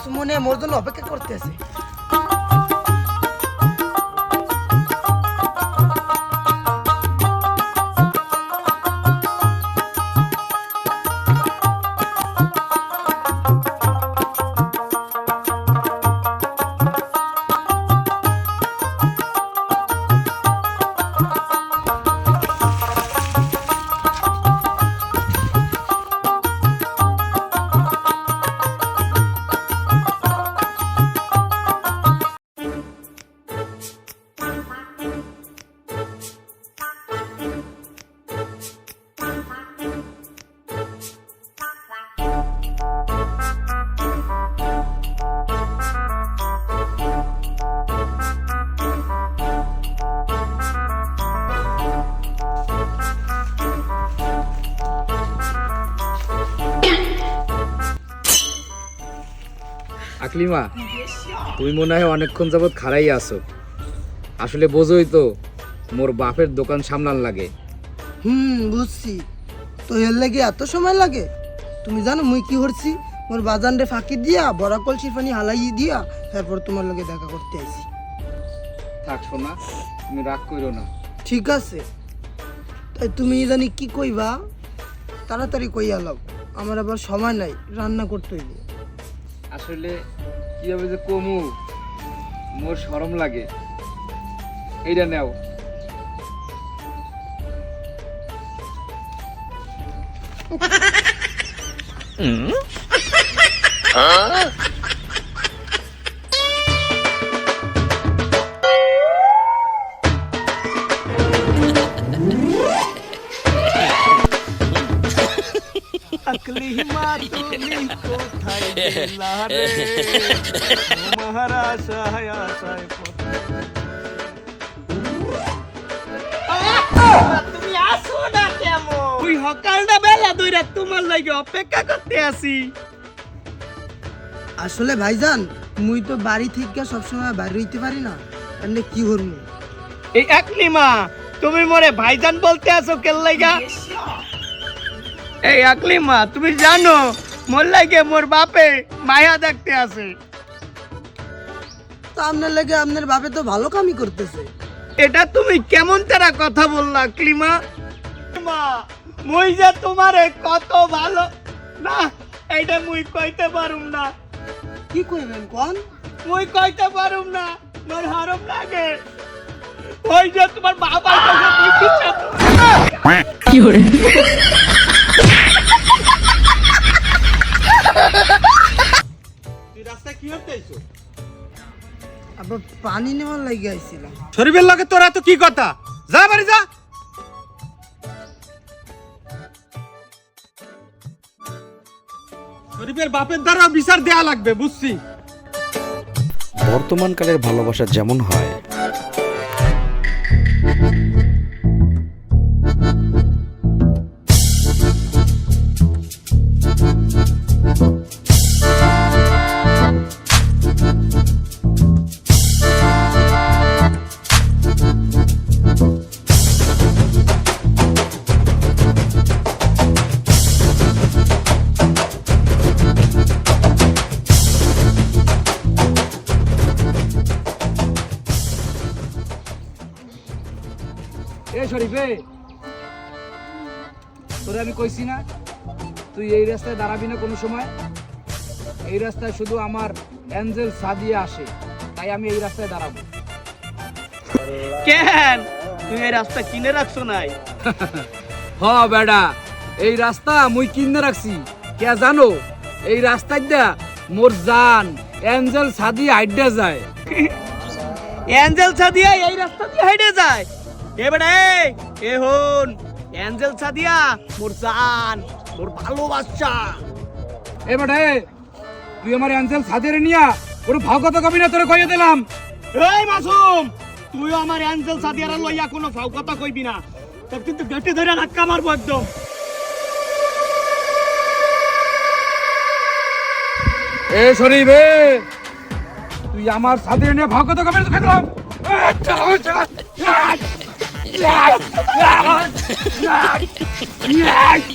মাসুম মনে মোর জন্য অপেক্ষা করতে আছে। আকলিমা, তুমি মনে হয় অনেকক্ষণ যাবৎ খাড়াই আছো। আসলে বোঝোই তো মোর বাপের দোকান সামলান লাগে। বুঝছি। তো এর লাগে এত সময় লাগে? তুমি জানো মুই কি করছি? মোর বাজানরে ফাঁকি দিয়া বড়া কলসির পানি হালাই দিয়া তারপর তোমার লগে দেখা করতে আইছি। থাক সোনা, তুমি রাগ করো না। ঠিক আছে, তাই তুমি জানি কি কইবা তাড়াতাড়ি কইয়া লাও, আমার আবার সময় নাই, রান্না করতে হইব। আসলে কিভাবে যে কমু, মোর শরম লাগে। এইটা নেও। আকলিমা তুমি কোথায় গেলা রে, তোমার আশায় আশায় তুমি আসো না কেমন? তুই সকালটা বেলা দুইটা তোমার লাগে অপেক্ষা করতে আসি। আসলে ভাইজান মুই তো বাড়ি থেকে সবসময় বাইরে হইতে পারি না, এমনি কি করবো? এই আকলিমা, তুমি মোরে ভাইজান বলতে আসো কেন লাগা? এই আকলিমা, তুমি জানো মোর লাগে মোর বাপে মায়া দেখতে আসে। তা আপনার লাগে আপনার বাপে তো ভালো কামই করতেছে। এটা তুমি কেমন তারা কথা বললা আকলিমা? মা, মুই যে তোমারে কত ভালো না, এইটা মুই কইতে পারুম না। কি কইবেন কোন? মুই কইতে পারুম না, মোর হারম লাগে। ওই যে তোমার বাবার কাছে বুঝিছ কি করে? তুই রাস্তায় কি করতে আইছো? আবার পানি নেওয়ার লাগে আইছিলাম। শরীফের লগে তোরা তো কি কথা? যা বাড়ি যা। শরীফের বাপের দ্বারা বিচার দেয়া লাগবে, বুঝছি। বর্তমানকালের ভালোবাসা যেমন হয়, শরীফে, তোরে আমি কইছি না তুই এই রাস্তায় দাঁড়াবি না কোনো সময়। এই রাস্তায় শুধু আমার অ্যাঞ্জেল সাদিয়া আসে, তাই আমি এই রাস্তায় দাঁড়াবো। কেন তুমি এই রাস্তা কিনে রাখছো নাই? হ বেডা, এই রাস্তা মুই কিনে রাখছি। কে জানো, এই রাস্তায় দা মোর জান অ্যাঞ্জেল সাদিয়া হাইডা যায়। অ্যাঞ্জেল সাদিয়া এই রাস্তা দিয়ে হাইডে যায়? এবারে এ হন, অ্যাঞ্জেল সাদিয়া মোর জান, মোর ভালোবাসা। এবারে তুই আমার অ্যাঞ্জেল সাদিয়ারে নিয়া ওর ভাগত কবি না, তোরে কইয়া দিলাম। এই মাসুম, তুই আমার অ্যাঞ্জেল সাদিয়ারে লইয়া কোনো ফাও কথা কইবি না, তোর কিন্তু গেটে ধরে ধাক্কা মারবো একদম। এ শরীফ, তুই আমার সাদিয়ারে নিয়ে ভাগত কবি না, তোকে দিলাম।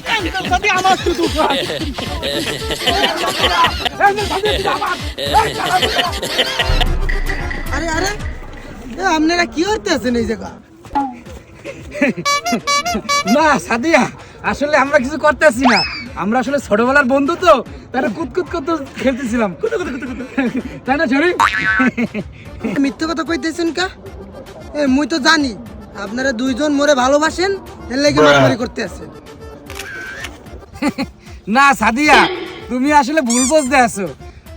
অ্যাঞ্জেল সাদিয়া আমার শুধু আরে আরে এ আপনারা কি করতে আছেন এই জায়গা? না সাদিয়া, আসলে আমরা কিছু করতেছি না, আমরা আসলে ছোটবেলার বন্ধু তো, তারা কুতকুত করতে খেলতেছিলাম, তাই না শরীফ? মিথ্যে কথা কইতেছেন কা? এ মুই তো জানি আপনারা দুইজন মোরে ভালোবাসেন, এর লাগি মারামারি করতে আছেন। না সাদিয়া, তুমি আসলে ভুল বুঝতে আছো,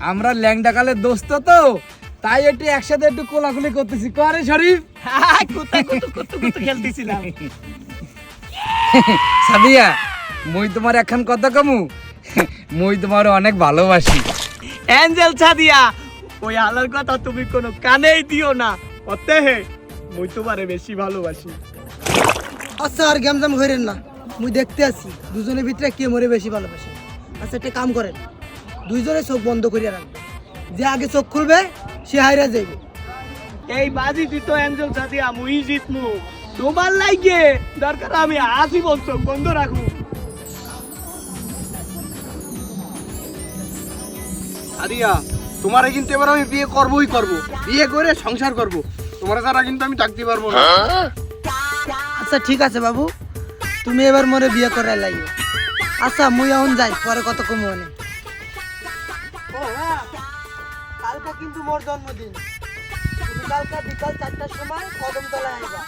আমরা ল্যাংডা কালের দোস্ত তো, তাই একটু একসাথে একটু কোলাকুলি করতেছি, করে শরীফ? কোথায় কুতু কুতু কুতু খেলতেছিলাম। সাদিয়া, মুই তোমার এখন কথা কমু, মুই তোমার অনেক ভালোবাসি। অ্যাঞ্জেল সাদিয়া, ওই আলার কথা তুমি কোনো কানেই দিও না, অতে হে মুই তোমারে বেশি ভালোবাসি। আচ্ছা আর গ্যামজাম করেন না, মুই দেখতে আছি দুজনের ভিতরে কে মোরে বেশি ভালোবাসে। আচ্ছা একটা কাম করেন, দুইজনে চোখ বন্ধ করিয়া রাখবেন, যে আগে চোখ খুলবে সে হাইরা যাইবে। এই বাজি দিত অ্যাঞ্জেল সাদিয়া, মুই জিতমু। তোমার লাগে দরকার আমি আজীবন চোখ বন্ধ রাখবো। সাদিয়া, তোমারে কিন্তু এবার আমি বিয়ে করবই করব, বিয়ে করে সংসার করব, তোমার ছাড়া কিন্তু আমি থাকতে পারবো না। আচ্ছা ঠিক আছে বাবু, তুমি এবার মোরে বিয়ে করে লাইও। আচ্ছা মুই এখন যাই, পরে কত কম মনে। কালকা কিন্তু মোর জন্মদিন, তুমি কালকা বিকাল 4টার সময় কদমতলায় আইবা।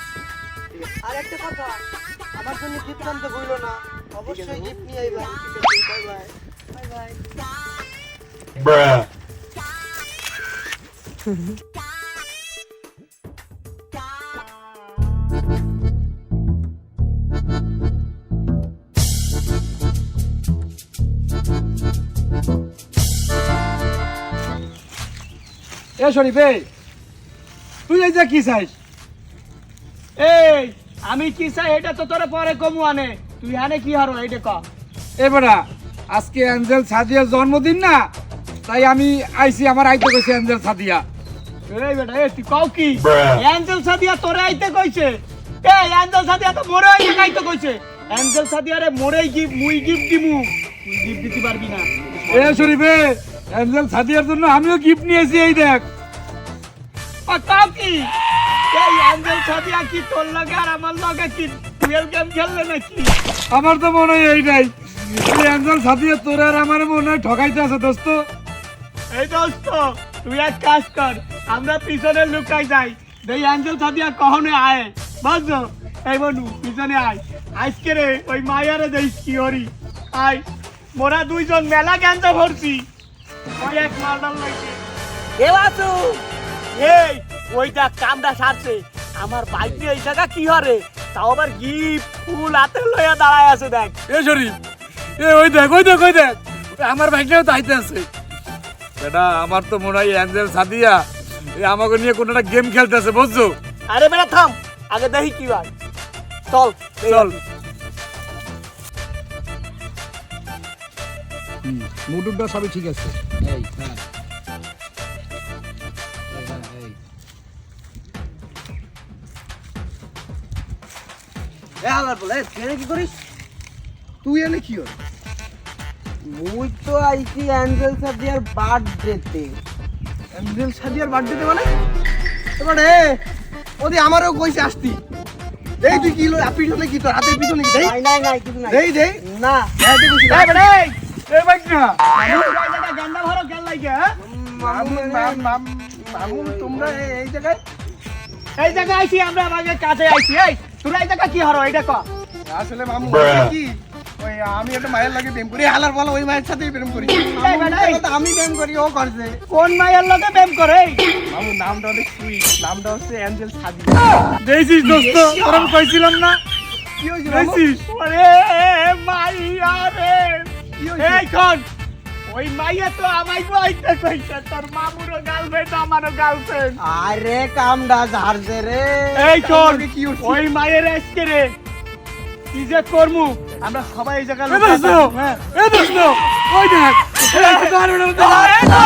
আর একটা কথা, আমার জন্য গিফট আনতে ভুলো না, অবশ্যই গিফট নিয়ে আইবা। Bye bye. Bye bye. এ শরীফ, তুই এই যে কি চাইস? এই আমি কি চাই এটা তো তোরে পরে কমু আনে, তুই আনে কি হারো এইটা ক। এবারা আজকে অ্যাঞ্জেল সাদিয়ার জন্মদিন না, তাই আমি আইছি, আমার আইতে কইছে অ্যাঞ্জেল সাদিয়া। এই বেটা, এই তুই কও কি? অ্যাঞ্জেল সাদিয়া তোরে আইতে কইছে? এই অ্যাঞ্জেল সাদিয়া তো মোরে আইতে কাইতে কইছে। অ্যাঞ্জেল সাদিয়ারে মোরেই গিফট, মুই গিফট দিমু, তুই গিফট দিতে পারবি না। এ শরীফে, অ্যাঞ্জেল সাদিয়ার জন্য আমিও গিফট নিয়েছি, এই দেখ। ও তাও কি? এই অ্যাঞ্জেল সাদিয়া কি তোর লগে আর আমার লগে কি ডুয়েল গেম খেললে নাকি? আমার তো মনে হয় এইটাই, এই অ্যাঞ্জেল সাদিয়া তোর আর আমার মনে হয় ঠকাইতে আছে দোস্ত। এই দোস্ত, তুই এক কাজ কর, আমরা পিছনে লুকাই যাই, এই অ্যাঞ্জেল সাদিয়া কখনো আয়, বুঝছো? এই বনু পিছনে আয়, আজকে রে ওই মায়ারে দেখিস কি হরি, আয়। মোরা দুইজন মেলা গ্যাঞ্জা ভরছি, ওই এক মালডাল লাগছে। এ বাসু, এই ওইটা কামটা সারছে, আমার বাইকে এই জায়গা কি হরে, তাও আবার গিফট ফুল হাতে লইয়া দাঁড়ায় আছে, দেখ। এ শরীফ, এ ওই দেখ, ওই দেখ, ওই দেখ, আমার ভাইটাও তো আইতে আছে। বেটা, আমার তো মনে হয় অ্যাঞ্জেল সাদিয়া আমাকে নিয়ে কোনো একটা গেম খেলতেছে, বুঝছো? আরে বেটা থাম, আগে দেখি কি হয়, চল চল। মুডুটা সবই ঠিক আছে। এই হ্যাঁ, এ হালার বলে তুই কি করিস? তুই এনে কি হল? মুই তো আইছি অ্যাঞ্জেল সাদিয়ার বার্থডেতে। অ্যাঞ্জেল সাদিয়ার বার্থডেতে মানে? এবারে ওদি আমারও কইছে আসতি। এই তুই কি লই পিছনে কি, তোর হাতের পিছনে কি? দেই নাই নাই কিছু নাই। দেই দেই না এই তুই কইছিস, এই বেটা, এই এই বাইক না, গান্ডা ভরো খেল লাগে, হ্যাঁ? মামু তোমরা এই জায়গায়? এই জায়গা আইছি আমরা, আমাকে কাছে আইছি। এই তোরা এই জায়গা কি হরো এটা ক। আসলে মামু কি ওই আমি একটা মায়ের লাগে প্রেম করি, হালার বলা ওই মায়ের সাথেই প্রেম করি। এই বেটা, এই আমি প্রেম করি, ও করছে। কোন মায়ের লগে প্রেম করে? মামু নামটা অনেক সুইট, নামটা হচ্ছে অ্যাঞ্জেল সাদিয়া। দেখছিস দোস্ত, তোর আমি কইছিলাম না? কি হইছে মামু? দেখছিস? ওরে মাইয়া রে, এই কোন ওই মাইয়া তো আমায় কইতে কইছে, তোর মামুরও গার্লফ্রেন্ড আমারও গার্লফ্রেন্ড। আরে কামডা ঝাড়ছে রে। এই কোন কি হচ্ছে? ওই মায়ের আজকে রে কি যে করমু, আমরা সবাই এই জায়গা এ দোস্ত, এ দোস্ত, ওই দেখ, ওই একটা দাঁড়ানো, দাঁড়ানো।